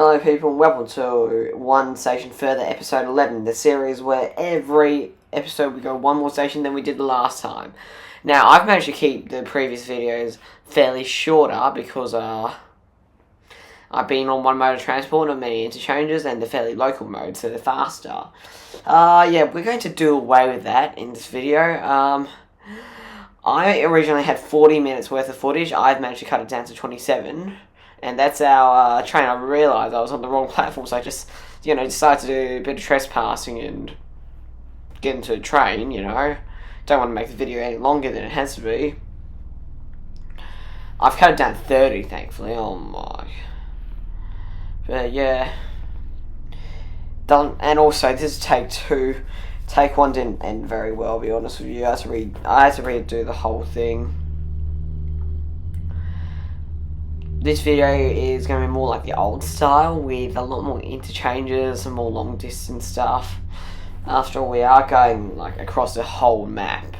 Hello people and welcome to One Station Further, episode 11, the series where every episode we go one more station than we did the last time. Now, I've managed to keep the previous videos fairly shorter because I've been on one mode of transport and many interchanges and the fairly local mode, so they're faster. Yeah, we're going to do away with that in this video. I originally had 40 minutes worth of footage. I've managed to cut it down to 27. And that's our train. I realised I was on the wrong platform, so I just, decided to do a bit of trespassing and get into a train, Don't want to make the video any longer than it has to be. I've cut it down to 30, thankfully. Oh my. But yeah. And also, this is take 2. Take 1 didn't end very well, I'll be honest with you. I had to redo the whole thing. This video is going to be more like the old style with a lot more interchanges and more long distance stuff. After all, we are going across the whole map.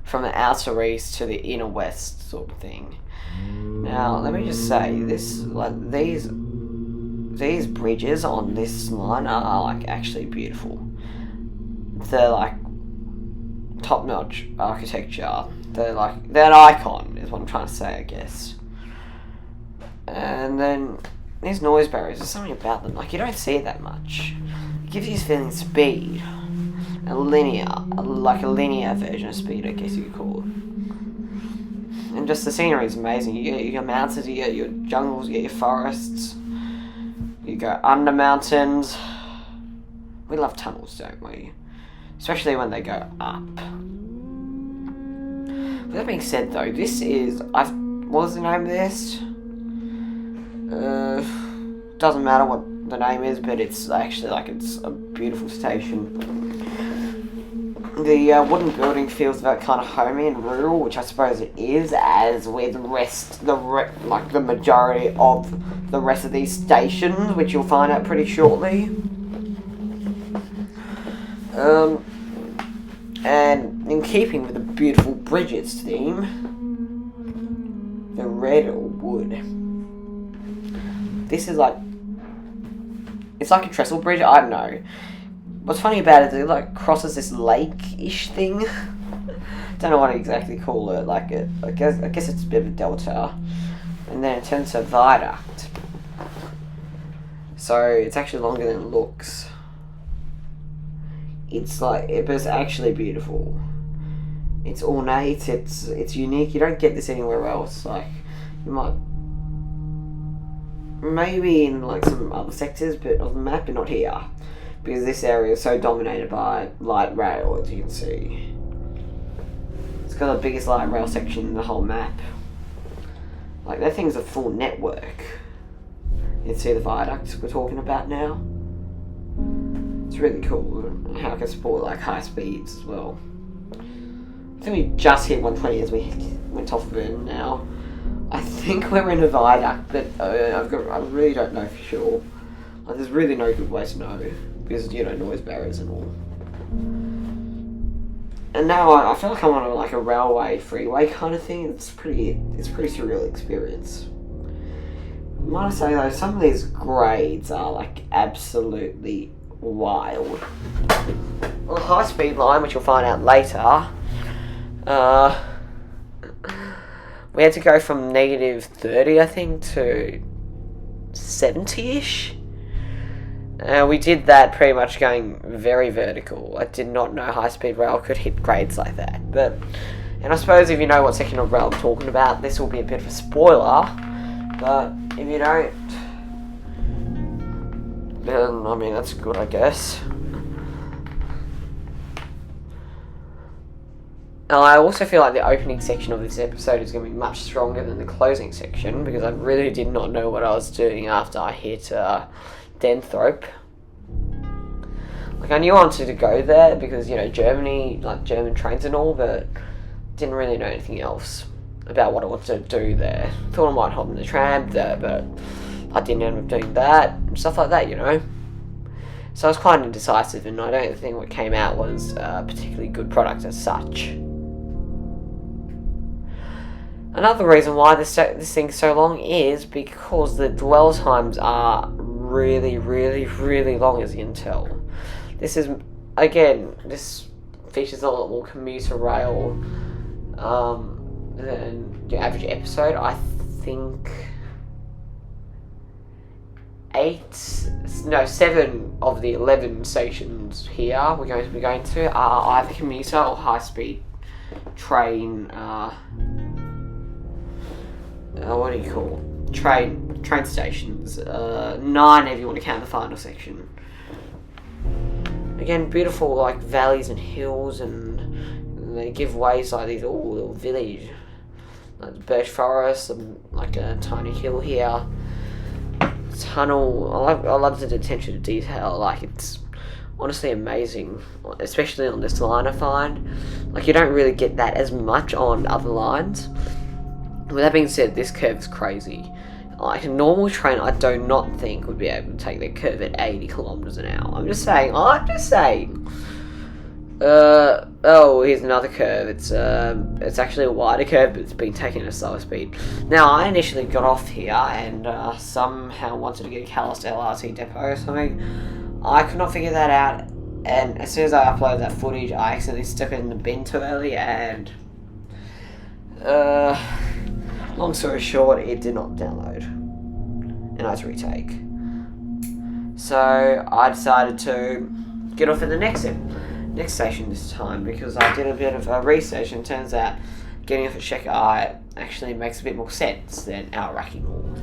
From the outer east to the inner west sort of thing. Now, let me just say, these bridges on this line are actually beautiful. They're top-notch architecture. They're an icon, is what I'm trying to say, I guess. And then these noise barriers, there's something about them, you don't see it that much. It gives you this feeling of speed. A linear version of speed, I guess you could call it. And just the scenery is amazing. You get your mountains, you get your jungles, you get your forests. You go under mountains. We love tunnels, don't we? Especially when they go up. With that being said, though, this is... what was the name of this? Doesn't matter what the name is, but it's actually, it's a beautiful station. The wooden building feels very kind of homey and rural, which I suppose it is, as with the majority of the rest of these stations, which you'll find out pretty shortly. And in keeping with the beautiful bridges theme, the red wood. This is it's like a trestle bridge, I don't know. What's funny about it is it crosses this lake-ish thing. Don't know what to exactly call it. I guess it's a bit of a delta. And then it turns to a viaduct. So it's actually longer than it looks. It's actually beautiful. It's ornate, it's unique. You don't get this anywhere else. You might maybe in some other sectors of the map, but not here. Because this area is so dominated by light rail, as you can see. It's got the biggest light rail section in the whole map. That thing's a full network. You can see the viaducts we're talking about now. It's really cool how it can support high speeds as well. I think we just hit 120 as we went off of it now. I think we're in a viaduct, but I really don't know for sure. There's really no good way to know because noise barriers and all. And now I feel like I'm on a railway freeway kind of thing. It's pretty surreal experience. Might I say though, some of these grades are absolutely wild. On the high speed line, which you'll find out later, we had to go from -30, I think, to 70-ish. We did that pretty much going very vertical. I did not know high speed rail could hit grades like that. And I suppose if you know what section of rail I'm talking about, this will be a bit of a spoiler. But if you don't, then that's good, I guess. And I also feel like the opening section of this episode is going to be much stronger than the closing section, because I really did not know what I was doing after I hit Denthrope. I knew I wanted to go there because, Germany, German trains and all, but didn't really know anything else about what I wanted to do there. Thought I might hop in the tram there, but I didn't end up doing that, and stuff like that, So I was quite indecisive, and I don't think what came out was a particularly good product as such. Another reason why this thing's so long is because the dwell times are really, really, really long, as you can tell. This is, again, this features a lot more commuter rail than your average episode. I think 7 of the 11 stations here we're going to be going to are either commuter or high-speed train. What do you call train stations? 9 if you want to count the final section. Again, beautiful like valleys and hills, and they give ways like these little village, like the birch forest, and like a tiny hill here. Tunnel. I love the attention to detail. Like, it's honestly amazing, especially on this line. I find like you don't really get that as much on other lines. With that being said, this curve is crazy. Like a normal train, I do not think would be able to take that curve at 80 kilometers an hour. I'm just saying. Oh, here's another curve. It's actually a wider curve, but it's been taken at a slower speed. Now, I initially got off here and somehow wanted to get a Calais LRT depot or something. I could not figure that out, and as soon as I uploaded that footage, I accidentally stuck it in the bin too early, and long story short, it did not download, and I had to retake. So I decided to get off at the next station this time, because I did a bit of research, and it turns out getting off at Shekai actually makes a bit more sense than Aoraki North.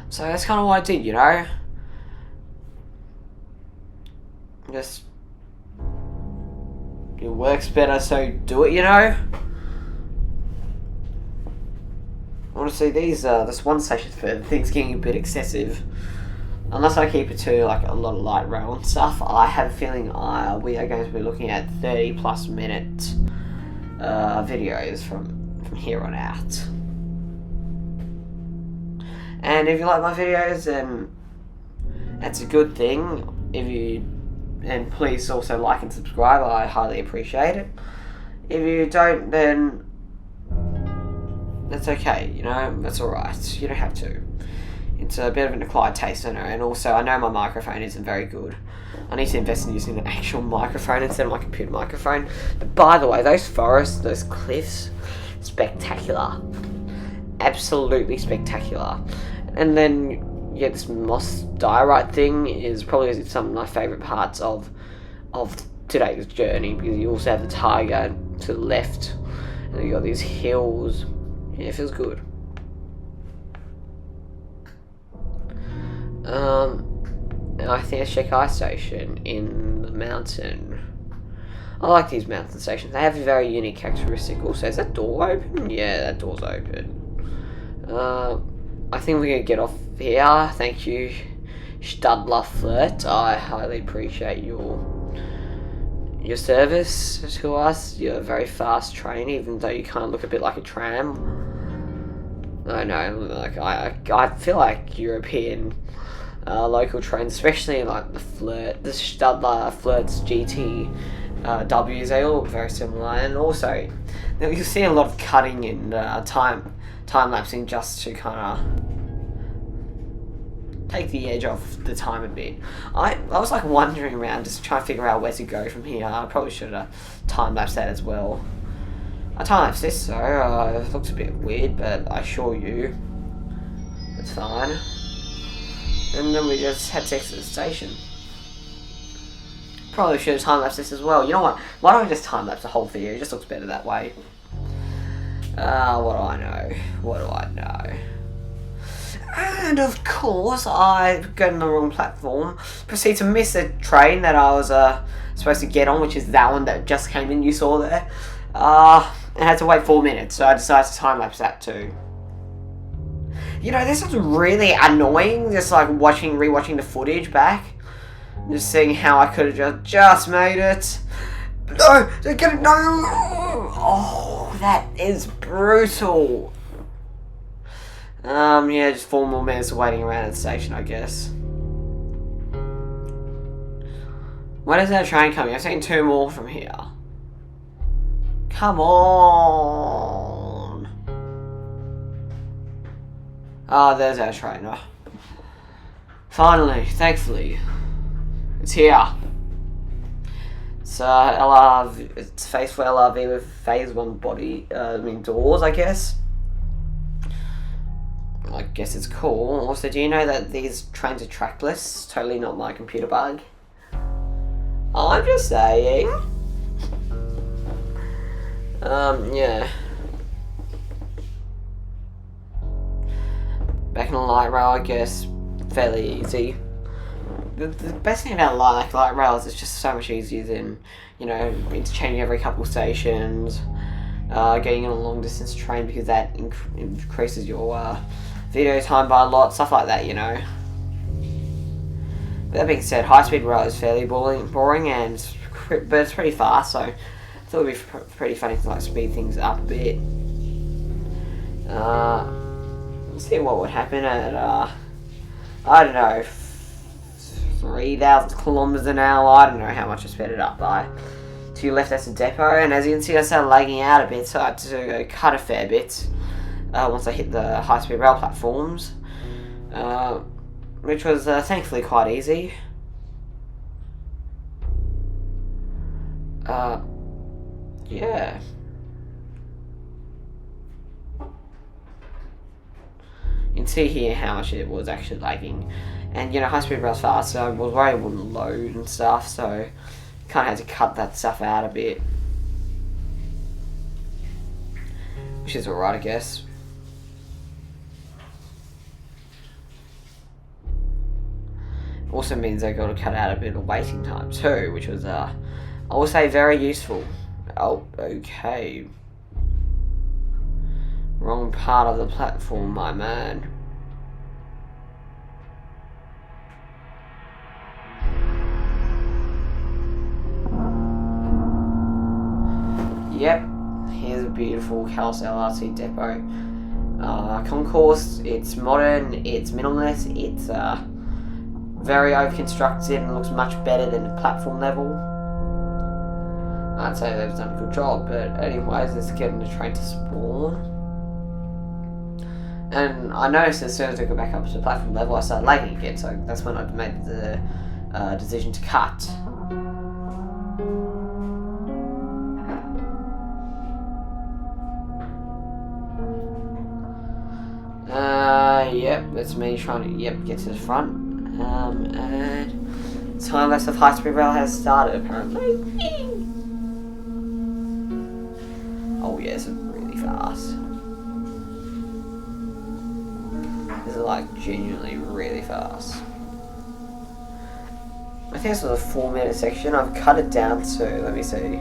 So that's kind of what I did, you know. Just, it works better, so do it, you know. Honestly, this one station further, things getting a bit excessive. Unless I keep it to like a lot of light rail and stuff, I have a feeling we are going to be looking at 30 plus minute videos from here on out. And if you like my videos, then that's a good thing. And please also like and subscribe, I highly appreciate it. If you don't, then that's okay, you know, that's alright, you don't have to. It's a bit of an acquired taste, I know, and also I know my microphone isn't very good. I need to invest in using an actual microphone instead of my computer microphone. But by the way, those forests, those cliffs, spectacular. Absolutely spectacular. And then, yeah, this moss diorite thing is probably some of my favourite parts of today's journey, because you also have the taiga to the left, and you got these hills. Yeah, it feels good. I think it's Shekai Station in the mountain. I like these mountain stations. They have a very unique characteristic. Also, is that door open? Yeah, that door's open. I think we're gonna get off here. Thank you, Stadler Flirt. I highly appreciate your service to us. You're a very fast train, even though you kind of look a bit like a tram. I know, like I feel like European local trains, especially like the Stadler Flirt's GT Ws, they all look very similar. And also, you see a lot of cutting and time lapsing just to kind of take the edge off the time a bit. I was like wandering around just trying to figure out where to go from here. I probably should have time lapsed that as well. I time lapsed this, so it looks a bit weird, but I assure you, it's fine. And then we just had to exit the station. Probably should have time lapsed this as well. You know what? Why don't we just time lapse the whole video? It just looks better that way. What do I know? What do I know? And of course, I got on the wrong platform. Proceed to miss a train that I was supposed to get on, which is that one that just came in. You saw there. And had to wait 4 minutes, so I decided to time lapse that too. You know, this was really annoying. Just like rewatching the footage back, just seeing how I could have just made it. No, no. Oh, that is brutal. Yeah, just 4 more minutes of waiting around at the station, I guess. When is that train coming? I've seen 2 more from here. Come on. Oh, there's our trainer. Finally, thankfully, it's here. So LRV, it's phase 4 LRV with phase 1 body, doors, I guess. I guess it's cool. Also, do you know that these trains are trackless? Totally not my computer bug. I'm just saying. Yeah. Back in the light rail, I guess, fairly easy. The best thing about light rail is it's just so much easier than, interchanging every couple stations, getting on a long distance train, because that increases your video time by a lot, stuff like that, That being said, high speed rail is fairly boring, but it's pretty fast, so I thought it'd be pretty funny to speed things up a bit. Let's see what would happen at I don't know, 3,000 kilometers an hour. I don't know how much I sped it up by. To your left, that's a depot, and as you can see, I started lagging out a bit, so I had to cut a fair bit once I hit the high speed rail platforms, which was thankfully quite easy. Yeah. You can see here how much it was actually lagging. And, high speed rail's fast, so I was worried it wouldn't load and stuff, so kind of had to cut that stuff out a bit. Which is alright, I guess. Also means I got to cut out a bit of waiting time too, which was, I will say, very useful. Oh, okay. Wrong part of the platform, my man. Yep, here's a beautiful Calais LRT depot. Concourse, it's modern, it's minimalist, it's very over-constructed and looks much better than the platform level. I'd say they've done a good job, but anyways, it's getting the train to spawn. And I noticed as soon as I got back up to the platform level, I started lagging again, so that's when I made the decision to cut. Yep, that's me trying to, get to the front. And time lapse of high speed rail has started, apparently. Oh yes, it's really fast. This is genuinely really fast. I think this was a 4-minute section. I've cut it down to, let me see.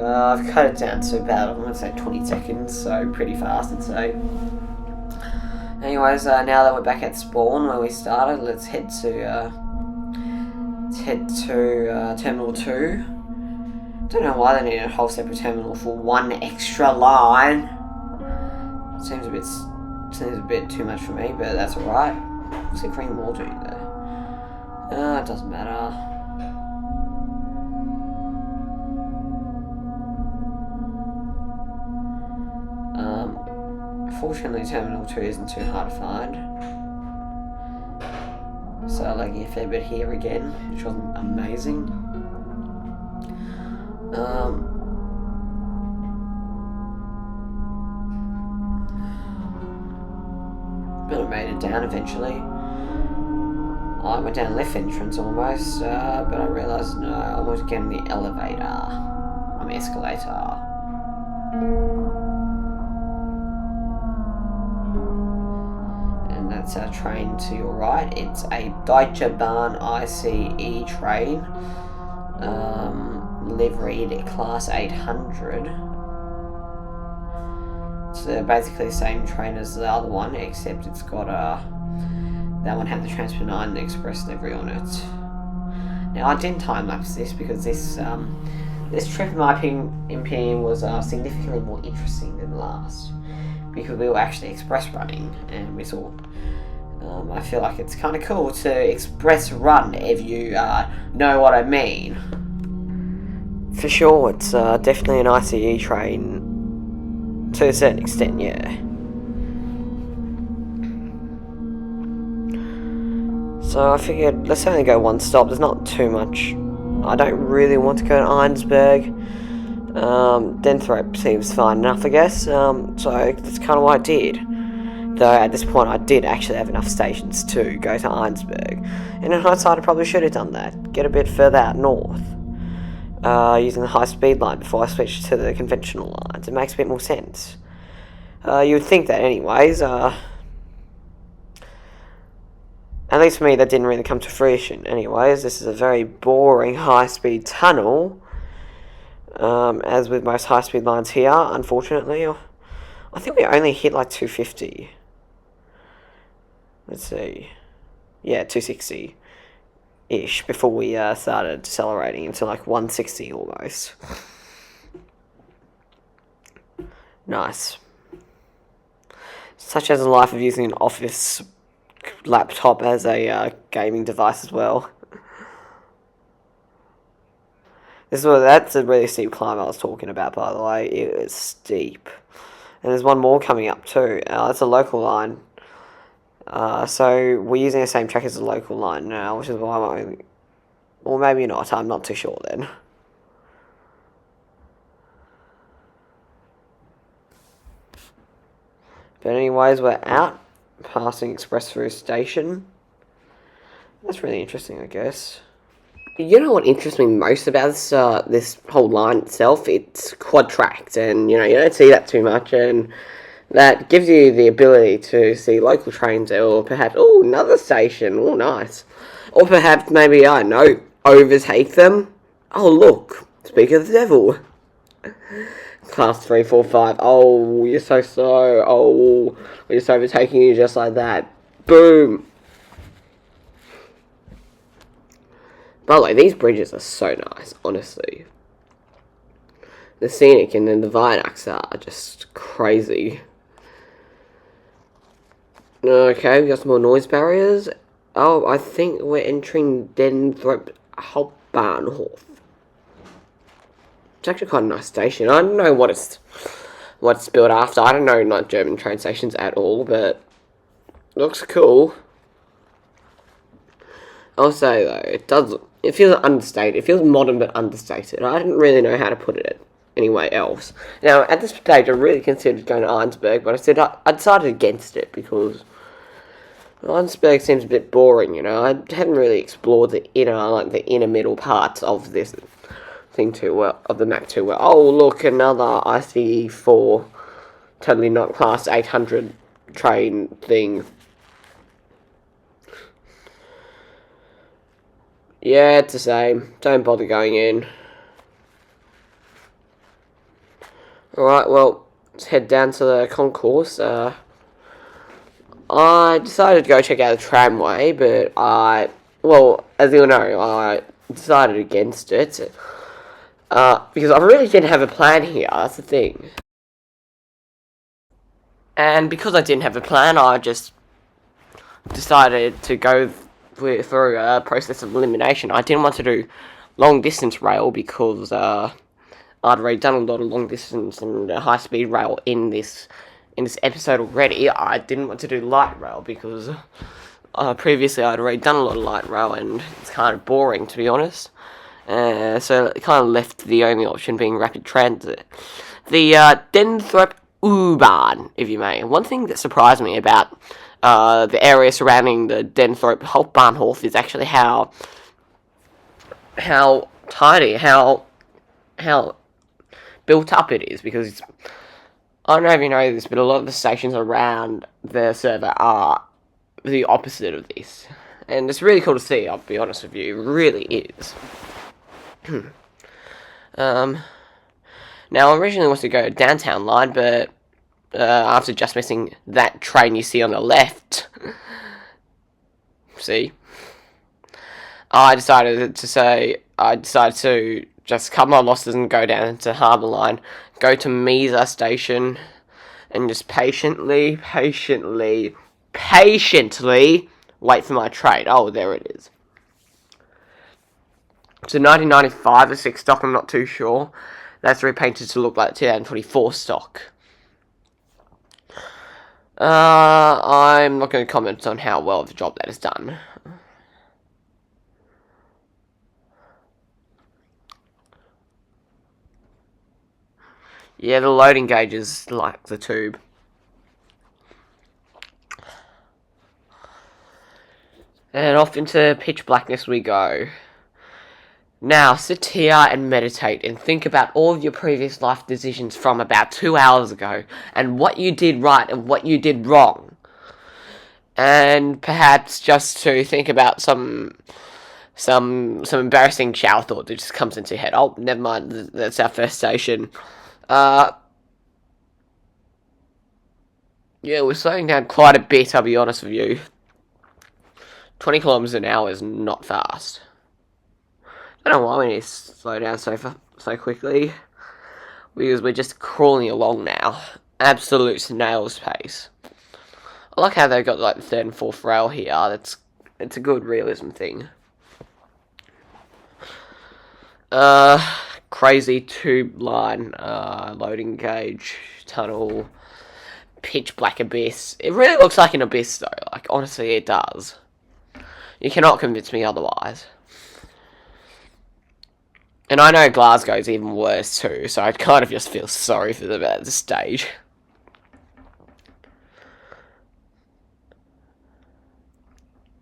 I've cut it down to about, I'm going to say 20 seconds, so pretty fast, I'd say. Anyways, now that we're back at spawn where we started, let's head to Terminal 2. Don't know why they need a whole separate terminal for one extra line. Seems a bit too much for me, but that's alright. What's the green wall doing there? It doesn't matter. Fortunately, Terminal 2 isn't too hard to find. So lagging a fair bit here again, which wasn't amazing. But I made it down eventually. I went down left entrance almost, but I realised no, I was getting the elevator. Escalator. That's our train to your right. It's a Deutsche Bahn ICE train, liveried Class 800. It's basically the same train as the other one, except it's got that one had the Trans-Pennine and the Express livery on it. Now I didn't time lapse this because this trip, in my opinion, was significantly more interesting than the last, because we were actually express running and we saw I feel like it's kind of cool to express run, if you know what I mean. For sure, it's definitely an ICE train to a certain extent, yeah. So I figured, let's only go one stop. There's not too much. I don't really want to go to Ironsburg. Denthrope seems fine enough, I guess. So that's kind of what I did. Though at this point I did actually have enough stations to go to Ironsburg. And in hindsight I probably should have done that. Get a bit further out north. Using the high speed line before I switched to the conventional lines. It makes a bit more sense. You would think that anyways. At least for me, that didn't really come to fruition. Anyways, this is a very boring high-speed tunnel. As with most high-speed lines here, unfortunately. I think we only hit like 250. Let's see. Yeah, 260-ish before we started decelerating into like 160 almost. Nice. Such as the life of using an office laptop as a gaming device as well. That's a really steep climb I was talking about, by the way. It is steep. And there's one more coming up too. It's a local line. So we're using the same track as the local line now, which is why I'm only... Or maybe not, I'm not too sure then. But anyways, we're out. Passing Express through station. That's really interesting, I guess. You know what interests me most about this whole line itself? It's quad-tracked, and you don't see that too much, and that gives you the ability to see local trains, or perhaps, another station, nice. Or perhaps, maybe, I don't know, overtake them. Oh, look, speak of the devil. Class 3, 4, 5. Oh, you're so slow. Oh, we're just overtaking you just like that. Boom. By the way, these bridges are so nice, honestly. The scenic and then the viaducts are just crazy. Okay, we got some more noise barriers. Oh, I think we're entering Denthrope Hauptbahnhof. It's actually quite a nice station. I don't know what it's built after. I don't know not German train stations at all, but it looks cool. I'll say though, it feels understated. It feels modern but understated. I didn't really know how to put it anywhere else. Now at this stage, I really considered going to Ironsburg, but I decided against it because Ironsburg seems a bit boring. I haven't really explored the inner middle parts of this thing too well, of the map too well. Oh, look, another ICE4, totally not class 800 train thing. Yeah, it's the same. Don't bother going in. Alright, well, let's head down to the concourse. I decided to go check out the tramway, but as you'll know, I decided against it. Because I really didn't have a plan here, that's the thing. And because I didn't have a plan, I just decided to go through a process of elimination. I didn't want to do long distance rail because I'd already done a lot of long distance and high speed rail in this episode already. I didn't want to do light rail because previously I'd already done a lot of light rail and it's kind of boring, to be honest. So it kind of left the only option being rapid transit. The Denthrope U-Bahn, if you may. One thing that surprised me about the area surrounding the Denthrope Hauptbahnhof is actually how tidy, how built up it is, because I don't know if you know this, but a lot of the stations around the server are the opposite of this. And it's really cool to see, I'll be honest with you. It really is. Now, I originally wanted to go downtown line, but after just missing that train you see on the left, see, I decided to just cut my losses and go down to Harbour Line, go to Mesa Station, and just patiently patiently wait for my train. Oh, there it is. It's a 1995 or 6 stock, I'm not too sure. That's repainted to look like 2024 stock. I'm not going to comment on how well the job that is done. Yeah, the loading gauge is like the tube. And off into pitch blackness we go. Now, sit here and meditate and think about all of your previous life decisions from about 2 hours ago and what you did right and what you did wrong. And perhaps just to think about some embarrassing shower thought that just comes into your head. Oh, never mind, that's our first station. Yeah, we're slowing down quite a bit, I'll be honest with you. 20 kilometers an hour is not fast. I don't know why we need to slow down so quickly. Because we're just crawling along now. Absolute snail's pace. I like how they've got like the third and fourth rail here. It's a good realism thing. Crazy tube line, loading gauge, tunnel, pitch black abyss. It really looks like an abyss though. Like honestly, it does. You cannot convince me otherwise. And I know Glasgow's even worse too, so I kind of just feel sorry for them at this stage.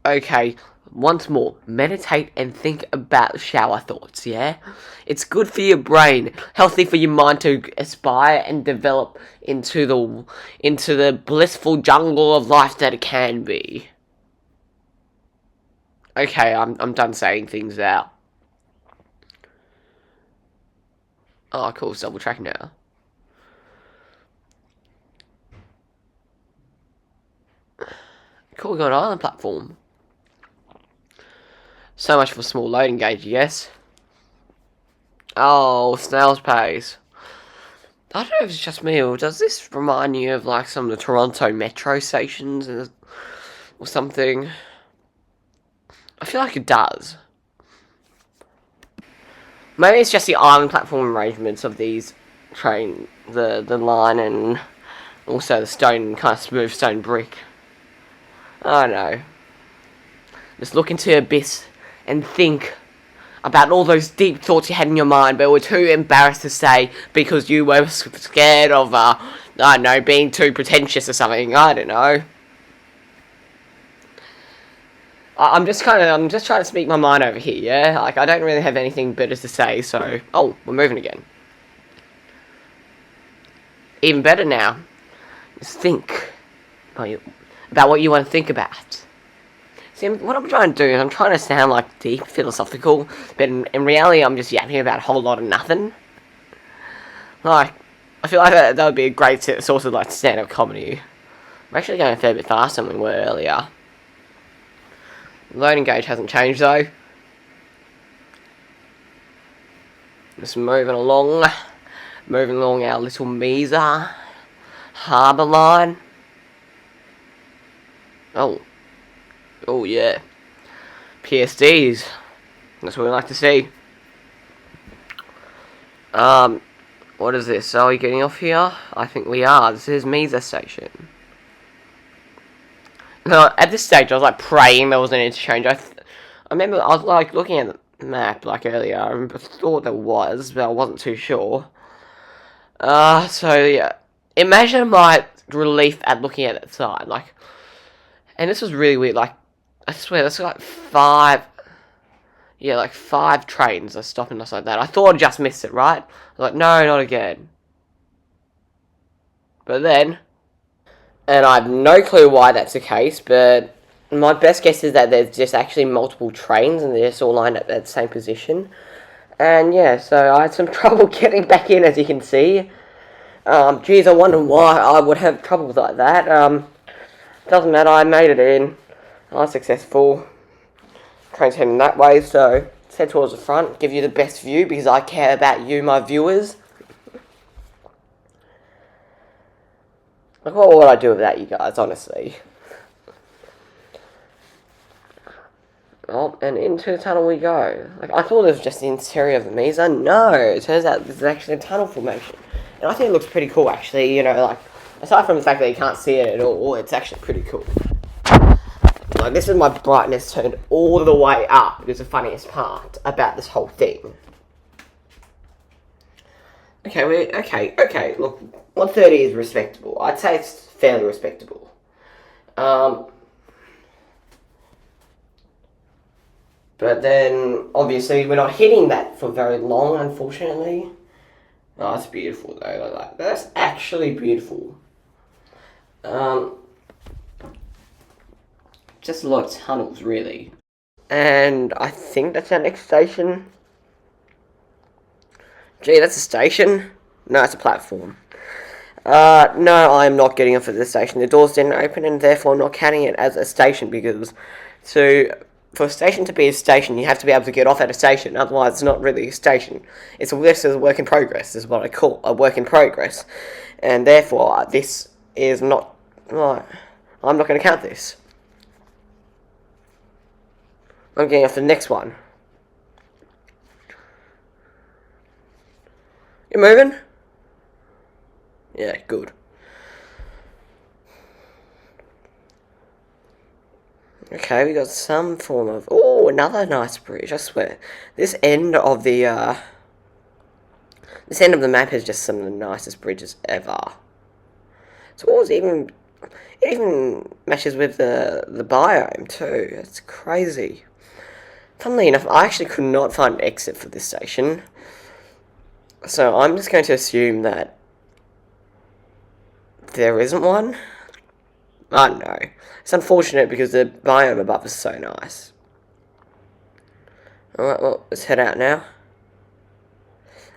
Okay, once more, meditate and think about shower thoughts, yeah? It's good for your brain, healthy for your mind to aspire and develop into the blissful jungle of life that it can be. Okay, I'm done saying things out. Oh, cool, it's double tracking now. Cool, we got an island platform. So much for small loading gauge, yes. Oh, snail's pace. I don't know if it's just me, or does this remind you of like some of the Toronto metro stations or something? I feel like it does. Maybe it's just the island platform arrangements of these train, the line, and also the stone, kind of smooth stone brick. I don't know. Just look into the abyss and think about all those deep thoughts you had in your mind, but were too embarrassed to say because you were scared of, I don't know, being too pretentious or something. I don't know. I'm just trying to speak my mind over here, yeah? Like, I don't really have anything better to say, so... Oh, we're moving again. Even better now. Just think about what you want to think about. See, what I'm trying to do is I'm trying to sound, like, deep, philosophical, but in reality I'm just yapping about a whole lot of nothing. Like, I feel like that would be a great source of, like, stand-up comedy. I'm actually going a fair bit faster than we were earlier. Loading gauge hasn't changed though. Just moving along our little Mesa harbour line. Oh yeah, PSDs. That's what we like to see. What is this? Are we getting off here? I think we are. This is Mesa Station. No, at this stage, I was like praying there was an interchange. I remember I was like looking at the map like earlier. I thought there was, but I wasn't too sure. So yeah, imagine my relief at looking at that sign. Like, and this was really weird. Like, I swear, that's like 5. Yeah, like 5 trains are stopping us like that. I thought I just missed it, right? I was like, no, not again. But then. And I have no clue why that's the case, but my best guess is that there's just actually multiple trains and they're just all lined up at the same position. And yeah, so I had some trouble getting back in, as you can see. Geez, I wonder why I would have troubles like that. Doesn't matter, I made it in. I was successful. Train's heading that way, so let's head towards the front, give you the best view because I care about you, my viewers. Like, what would I do without you guys, honestly? Oh, and into the tunnel we go. Like, I thought it was just the interior of the Mesa. No, it turns out this is actually a tunnel formation. And I think it looks pretty cool, actually. You know, like, aside from the fact that you can't see it at all, it's actually pretty cool. Like, this is my brightness turned all the way up. It's the funniest part about this whole thing. Okay, look, 130 is respectable. I'd say it's fairly respectable. But then, obviously, we're not hitting that for very long, unfortunately. Oh, that's beautiful, though. Like, that's actually beautiful. Just a lot of tunnels, really. And I think that's our next station. Gee, that's a station? No, it's a platform. No, I'm not getting off at this station. The doors didn't open, and therefore I'm not counting it as a station, because for a station to be a station, you have to be able to get off at a station. Otherwise, it's not really a station. It's a work in progress. This is what I call a work in progress. And therefore, this is not... Well, I'm not going to count this. I'm getting off the next one. You moving? Yeah, good. Okay, we got some form of... Oh, another nice bridge, I swear. This end of the map is just some of the nicest bridges ever. So what was even... It even meshes with the biome, too. It's crazy. Funnily enough, I actually could not find an exit for this station. So I'm just going to assume that there isn't one. I don't know. It's unfortunate because the biome above is so nice. Alright, well, let's head out now.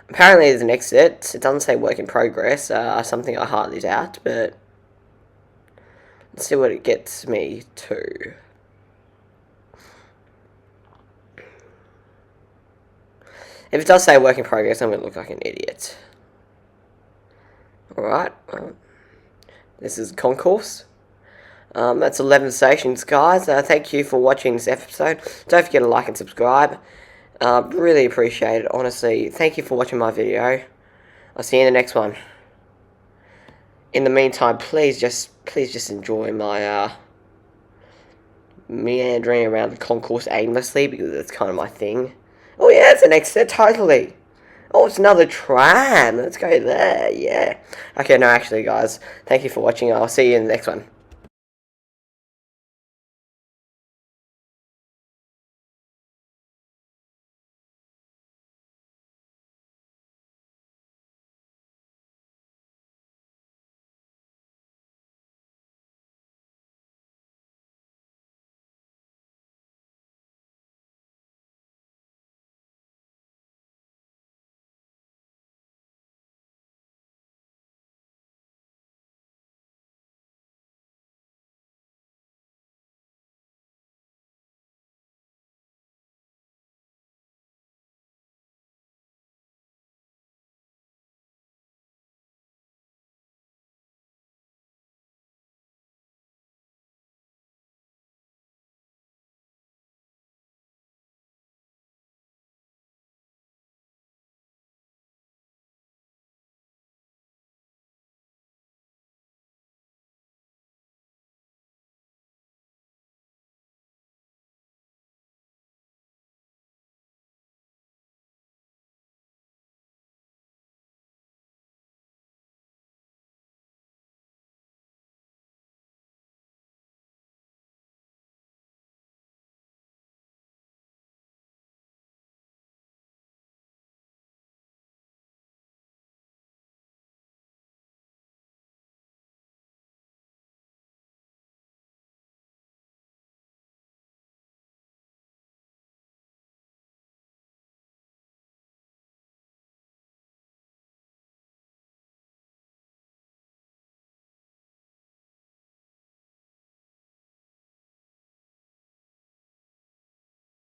Apparently there's an exit. It doesn't say work in progress, something I hardly doubt, but let's see what it gets me to. If it does say work in progress, I'm going to look like an idiot. Alright, this is concourse. That's 11 stations, guys. Thank you for watching this episode. Don't forget to like and subscribe. Really appreciate it, honestly. Thank you for watching my video. I'll see you in the next one. In the meantime, please just enjoy my meandering around the concourse aimlessly, because that's kind of my thing. Oh yeah, it's an exit, totally. Oh, it's another tram. Let's go there, yeah. Okay, no, actually, guys, thank you for watching. I'll see you in the next one.